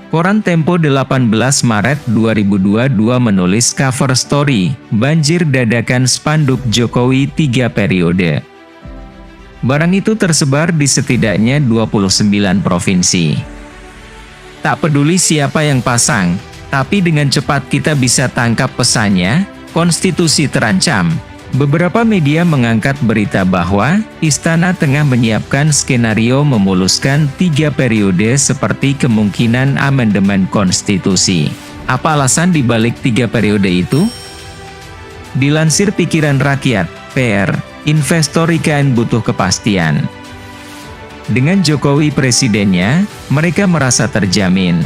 Koran Tempo 18 Maret 2022 menulis cover story, banjir dadakan spanduk Jokowi 3 periode. Barang itu tersebar di setidaknya 29 provinsi. Tak peduli siapa yang pasang, tapi dengan cepat kita bisa tangkap pesannya, konstitusi terancam. Beberapa media mengangkat berita bahwa Istana tengah menyiapkan skenario memuluskan 3 periode seperti kemungkinan amandemen konstitusi. Apa alasan dibalik 3 periode itu? Dilansir Pikiran Rakyat, PR, investor IKN butuh kepastian. Dengan Jokowi presidennya, mereka merasa terjamin.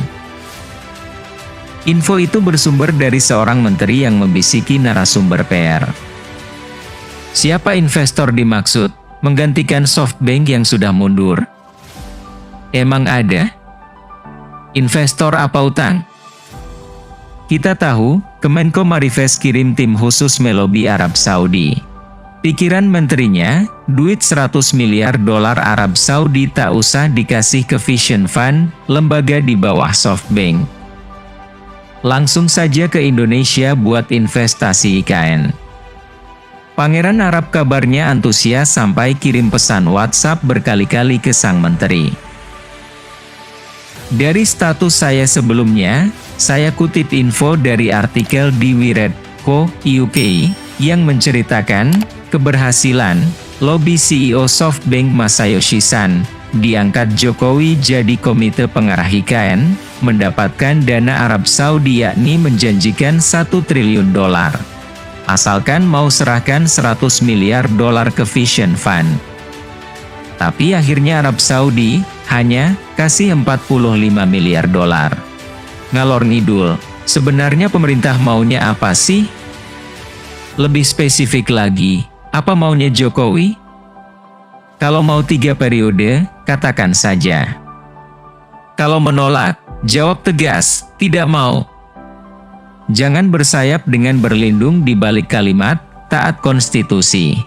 Info itu bersumber dari seorang menteri yang membisiki narasumber PR. Siapa investor dimaksud? Menggantikan SoftBank yang sudah mundur? Emang ada? Investor apa utang? Kita tahu, Kemenko Marifest kirim tim khusus melobi Arab Saudi. Pikiran menterinya, duit 100 miliar dolar Arab Saudi tak usah dikasih ke Vision Fund, lembaga di bawah SoftBank. Langsung saja ke Indonesia buat investasi IKN. Pangeran Arab kabarnya antusias sampai kirim pesan WhatsApp berkali-kali ke sang menteri. Dari status saya sebelumnya, saya kutip info dari artikel di Wired.co UK yang menceritakan keberhasilan lobi CEO SoftBank Masayoshi Son diangkat Jokowi jadi komite pengarah IKN, mendapatkan dana Arab Saudi yakni menjanjikan 1 triliun dolar. Asalkan mau serahkan 100 miliar dolar ke Vision Fund. Tapi akhirnya Arab Saudi hanya kasih 45 miliar dolar. Ngalor ngidul, sebenarnya pemerintah maunya apa sih? Lebih spesifik lagi, apa maunya Jokowi? Kalau mau 3 periode, katakan saja. Kalau menolak, jawab tegas, tidak mau. Jangan bersayap dengan berlindung di balik kalimat, taat konstitusi.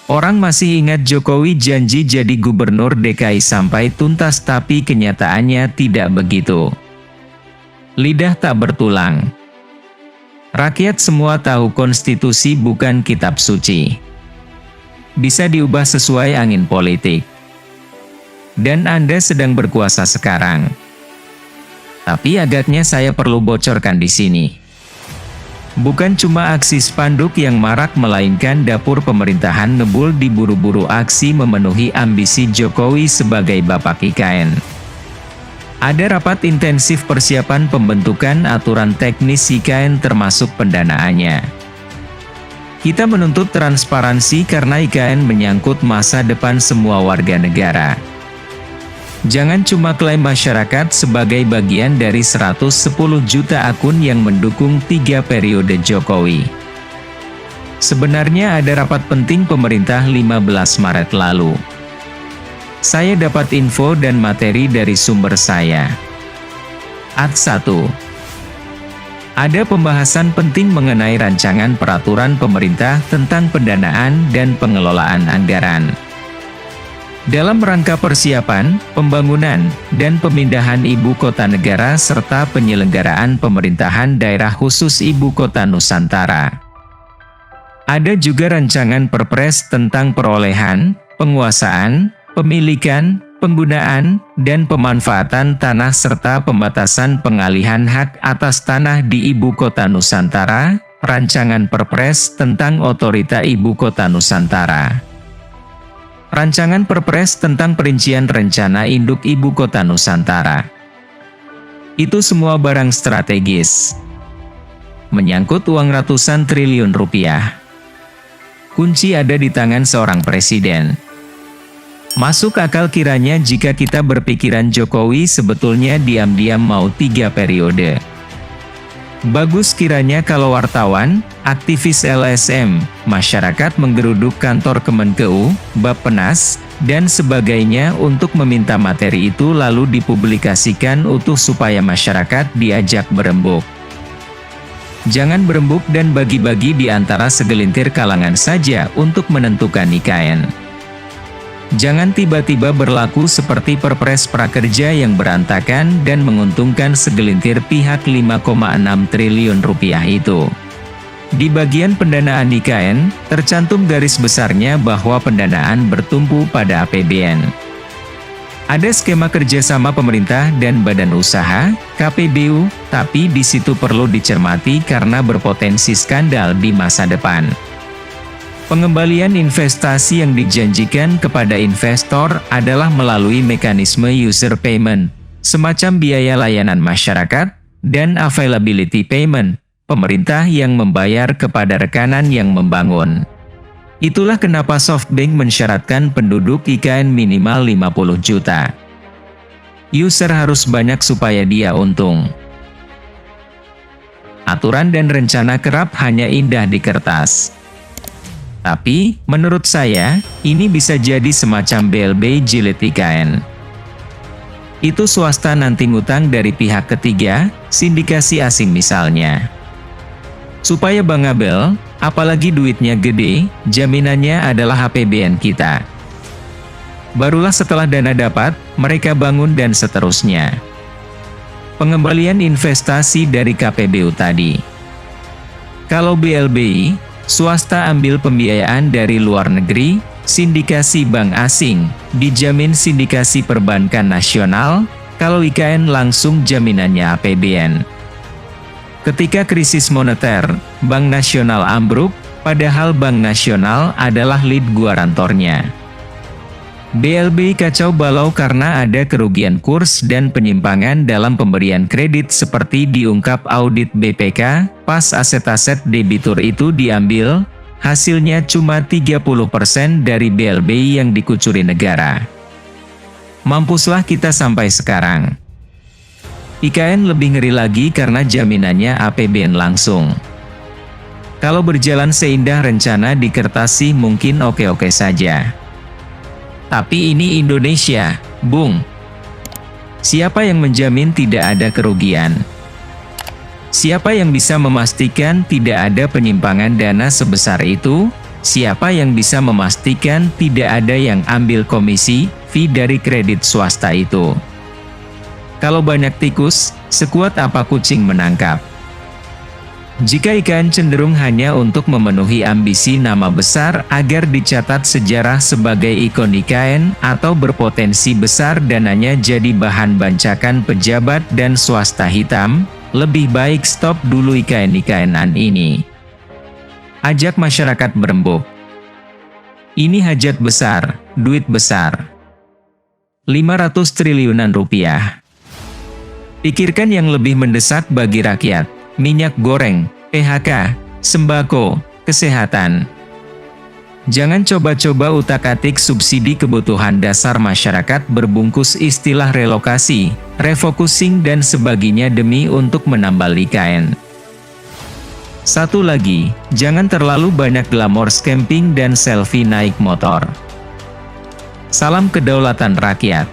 Orang masih ingat Jokowi janji jadi gubernur DKI sampai tuntas tapi kenyataannya tidak begitu. Lidah tak bertulang. Rakyat semua tahu konstitusi bukan kitab suci. Bisa diubah sesuai angin politik. Dan Anda sedang berkuasa sekarang. Tapi agaknya saya perlu bocorkan di sini. Bukan cuma aksi spanduk yang marak melainkan dapur pemerintahan ngebul diburu-buru aksi memenuhi ambisi Jokowi sebagai bapak IKN. Ada rapat intensif persiapan pembentukan aturan teknis IKN termasuk pendanaannya. Kita menuntut transparansi karena IKN menyangkut masa depan semua warga negara. Jangan cuma klaim masyarakat sebagai bagian dari 110 juta akun yang mendukung 3 periode Jokowi. Sebenarnya ada rapat penting pemerintah 15 Maret lalu. Saya dapat info dan materi dari sumber saya. Ad 1. Ada pembahasan penting mengenai rancangan peraturan pemerintah tentang pendanaan dan pengelolaan anggaran. Dalam rangka persiapan, pembangunan, dan pemindahan ibu kota negara serta penyelenggaraan pemerintahan daerah khusus ibu kota Nusantara. Ada juga rancangan Perpres tentang perolehan, penguasaan, pemilikan, penggunaan, dan pemanfaatan tanah serta pembatasan pengalihan hak atas tanah di ibu kota Nusantara, rancangan Perpres tentang Otorita Ibu Kota Nusantara. Rancangan Perpres tentang perincian rencana induk Ibu Kota Nusantara. Itu semua barang strategis. Menyangkut uang ratusan triliun rupiah. Kunci ada di tangan seorang presiden. Masuk akal kiranya jika kita berpikiran Jokowi sebetulnya diam-diam mau 3 periode. Bagus kiranya kalau wartawan, aktivis LSM, masyarakat menggeruduk kantor Kemenkeu, Bappenas, dan sebagainya untuk meminta materi itu lalu dipublikasikan utuh supaya masyarakat diajak berembuk. Jangan berembuk dan bagi-bagi di antara segelintir kalangan saja untuk menentukan IKN. Jangan tiba-tiba berlaku seperti Perpres Prakerja yang berantakan dan menguntungkan segelintir pihak 5,6 triliun rupiah itu. Di bagian pendanaan IKN, tercantum garis besarnya bahwa pendanaan bertumpu pada APBN. Ada skema kerjasama pemerintah dan badan usaha, KPBU, tapi di situ perlu dicermati karena berpotensi skandal di masa depan. Pengembalian investasi yang dijanjikan kepada investor adalah melalui mekanisme user payment, semacam biaya layanan masyarakat, dan availability payment, pemerintah yang membayar kepada rekanan yang membangun. Itulah kenapa SoftBank mensyaratkan penduduk IKN minimal 50 juta. User harus banyak supaya dia untung. Aturan dan rencana kerap hanya indah di kertas. Tapi, menurut saya, ini bisa jadi semacam BLB jilid IKN. Itu swasta nanti ngutang dari pihak ketiga, sindikasi asing misalnya. Supaya Bang Abel, apalagi duitnya gede, jaminannya adalah APBN kita. Barulah setelah dana dapat, mereka bangun dan seterusnya. Pengembalian investasi dari KPBU tadi. Kalau BLBI, swasta ambil pembiayaan dari luar negeri, sindikasi bank asing, dijamin sindikasi perbankan nasional, kalau IKN langsung jaminannya APBN. Ketika krisis moneter, Bank Nasional ambruk, padahal Bank Nasional adalah lead guarantornya. BLBI kacau balau karena ada kerugian kurs dan penyimpangan dalam pemberian kredit seperti diungkap audit BPK, pas aset-aset debitur itu diambil, hasilnya cuma 30% dari BLBI yang dikucuri negara. Mampuslah kita sampai sekarang. IKN lebih ngeri lagi karena jaminannya APBN langsung. Kalau berjalan seindah rencana di kertas sih mungkin oke-oke saja. Tapi ini Indonesia, Bung. Siapa yang menjamin tidak ada kerugian? Siapa yang bisa memastikan tidak ada penyimpangan dana sebesar itu? Siapa yang bisa memastikan tidak ada yang ambil komisi, fee dari kredit swasta itu? Kalau banyak tikus, sekuat apa kucing menangkap? Jika IKN cenderung hanya untuk memenuhi ambisi nama besar agar dicatat sejarah sebagai ikon IKN atau berpotensi besar dananya jadi bahan bancakan pejabat dan swasta hitam, lebih baik stop dulu IKN-IKN-an ini. Ajak masyarakat berembuk. Ini hajat besar, duit besar. 500 triliunan rupiah. Pikirkan yang lebih mendesak bagi rakyat. Minyak goreng, PHK, sembako, kesehatan. Jangan coba-coba utak-atik subsidi kebutuhan dasar masyarakat berbungkus istilah relokasi, refocusing dan sebagainya demi untuk menambal IKN. Satu lagi, jangan terlalu banyak glamor camping dan selfie naik motor. Salam kedaulatan rakyat.